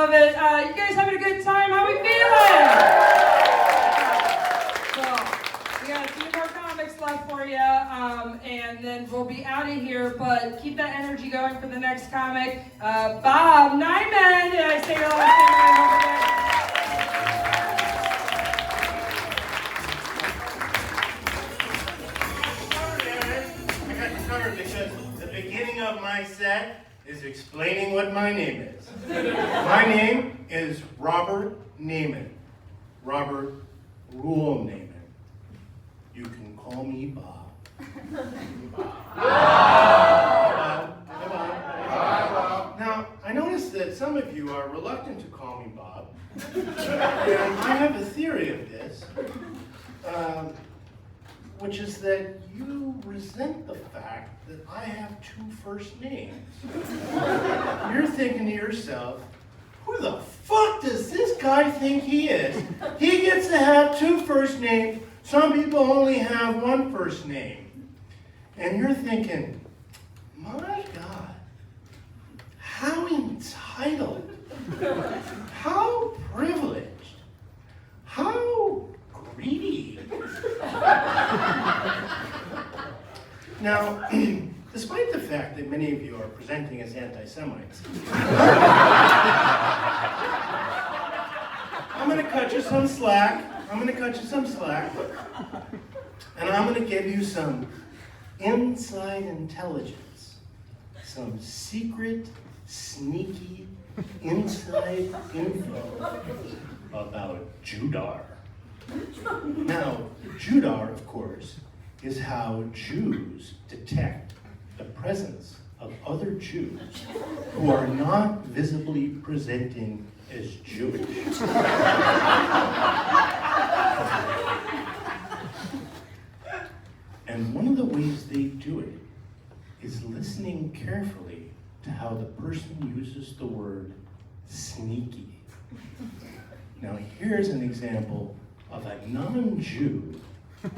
love it. You guys having a good time? How we feeling? So, we got a few more comics left for you, and then we'll be out of here, but keep that energy going for the next comic. Bob Nyman, did I say your last name right? Because the beginning of my set is explaining what my name is. My name is Robert Neiman. Robert Rule Neiman. You can call me Bob. Bob. Now, I noticed that some of you are reluctant to call me Bob. And I have a theory of this. Which is that you resent the fact that I have two first names. You're thinking to yourself, who the fuck does this guy think he is? He gets to have two first names. Some people only have one first name. And you're thinking, my God, how entitled, how privileged, how greedy. Now, despite the fact that many of you are presenting as anti-Semites, I'm going to cut you some slack. And I'm going to give you some inside intelligence, some secret, sneaky, inside info about Judar. Now, Judar, of course, is how Jews detect the presence of other Jews who are not visibly presenting as Jewish. And one of the ways they do it is listening carefully to how the person uses the word sneaky. Now, here's an example of a non-Jew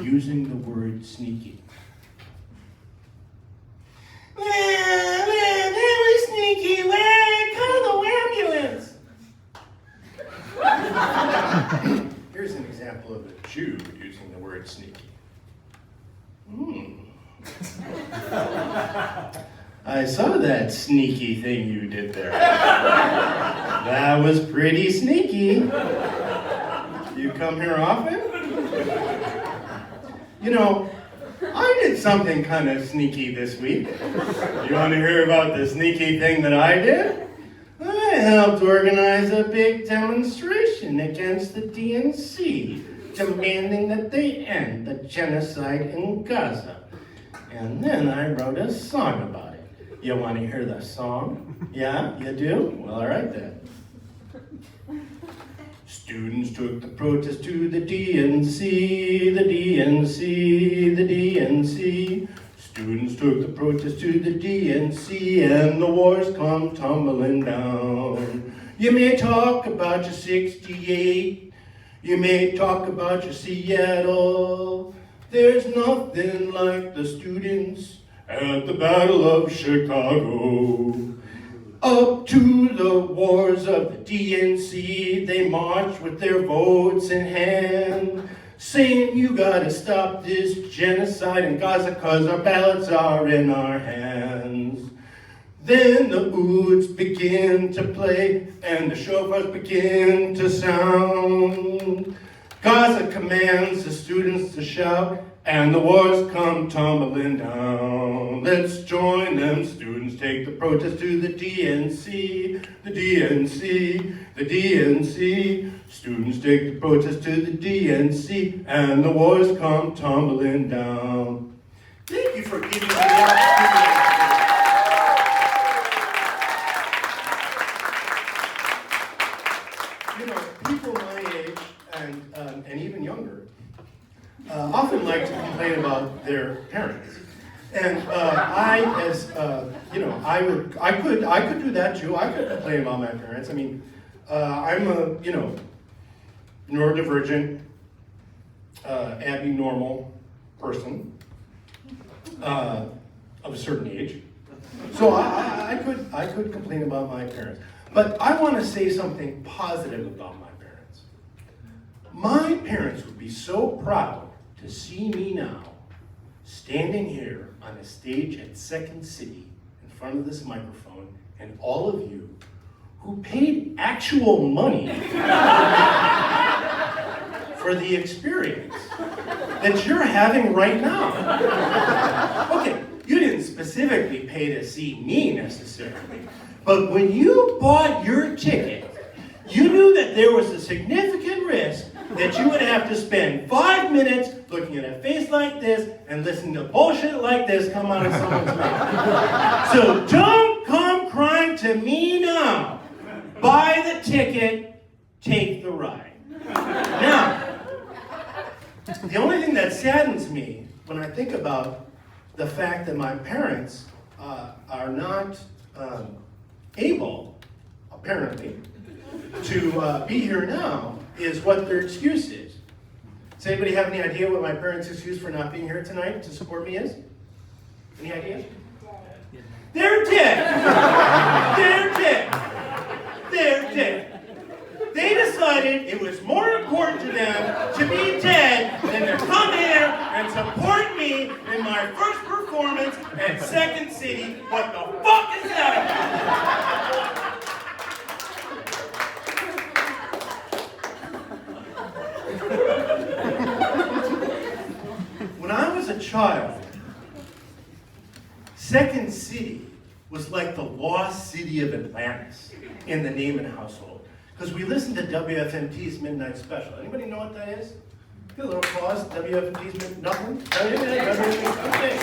using the word sneaky. That was sneaky. Call the ambulance. Here's an example of a Jew using the word sneaky. I saw that sneaky thing you did there. That was pretty sneaky. You come here often? You know, I did something kind of sneaky this week. You want to hear about the sneaky thing that I did? I helped organize a big demonstration against the DNC, demanding that they end the genocide in Gaza. And then I wrote a song about it. You want to hear the song? Yeah, you do? Well, all right then. Students took the protest to the DNC, the DNC, the DNC. Students took the protest to the DNC, and the wars come tumbling down. You may talk about your 68, you may talk about your Seattle. There's nothing like the students at the Battle of Chicago. Up to the wars of the DNC, they marched with their votes in hand, saying you gotta stop this genocide in Gaza 'cause our ballots are in our hands. Then the ouds begin to play and the shofars begin to sound. Gaza commands the students to shout, and the wars come tumbling down. Let's join them, students, take the protest to the DNC, the DNC, the DNC. Students take the protest to the DNC, and the wars come tumbling down. Thank you for giving me the opportunity. You know, people my age and even younger often like to complain about their parents. And I could do that too. I could complain about my parents. I mean, I'm a, neurodivergent, abnormal person of a certain age. So I could complain about my parents. But I want to say something positive about my parents. My parents would be so proud to see me now standing here on a stage at Second City in front of this microphone, and all of you who paid actual money for the experience that you're having right now. Okay, you didn't specifically pay to see me necessarily, but when you bought your ticket, you knew that there was a significant risk that you would have to spend 5 minutes looking at a face like this and listening to bullshit like this come out of someone's mouth. So don't come crying to me now. Buy the ticket, take the ride. Now, the only thing that saddens me when I think about the fact that my parents are not able, apparently, to be here now is what their excuse is. Does anybody have any idea what my parents' excuse for not being here tonight to support me is? Any ideas? They're dead. They're dead. They're dead. They decided it was more important to them to be dead than to come here and support me in my first performance at Second City. What the fuck is that about? When I was a child, Second City was like the lost city of Atlantis in the Naaman household. Because we listened to WFMT's Midnight Special. Anybody know what that is? Give a little applause. WFMT's nothing? Okay.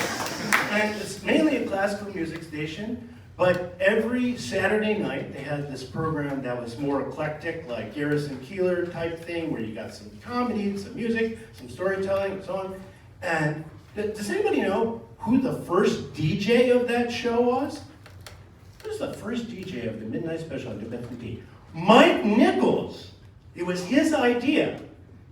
And it's mainly a classical music station, but every Saturday night they had this program that was more eclectic, like Garrison Keillor type thing, where you got some comedy, some music, some storytelling, and so on. And does anybody know who the first DJ of that show was? Who was the first DJ of the Midnight Special on WFMT? Mike Nichols. It was his idea.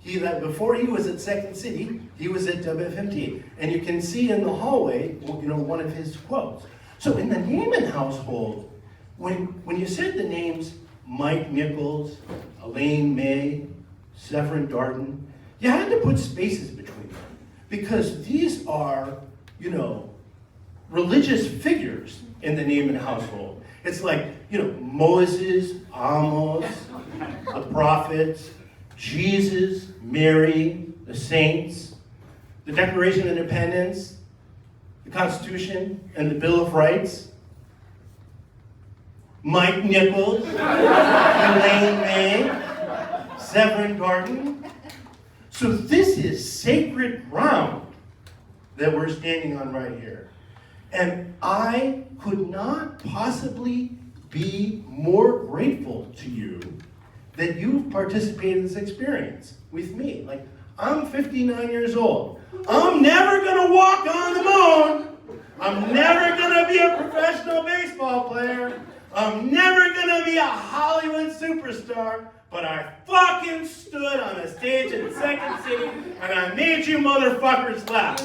Before he was at Second City, he was at WFMT. And you can see in the hallway, one of his quotes. So in the Naaman household, when you said the names Mike Nichols, Elaine May, Severin Darden, you had to put spaces between them. Because these are, religious figures in the Naaman household. It's like, Moses, Amos, the prophets, Jesus, Mary, the saints, the Declaration of Independence, the Constitution, and the Bill of Rights. Mike Nichols, Elaine May, Severin Darden. So this is sacred ground that we're standing on right here. And I could not possibly be more grateful to you that you've participated in this experience with me. Like, I'm 59 years old. I'm never gonna walk on the moon. I'm never gonna be a professional baseball player. I'm never gonna be a Hollywood superstar. But I fucking stood on a stage in Second City and I made you motherfuckers laugh.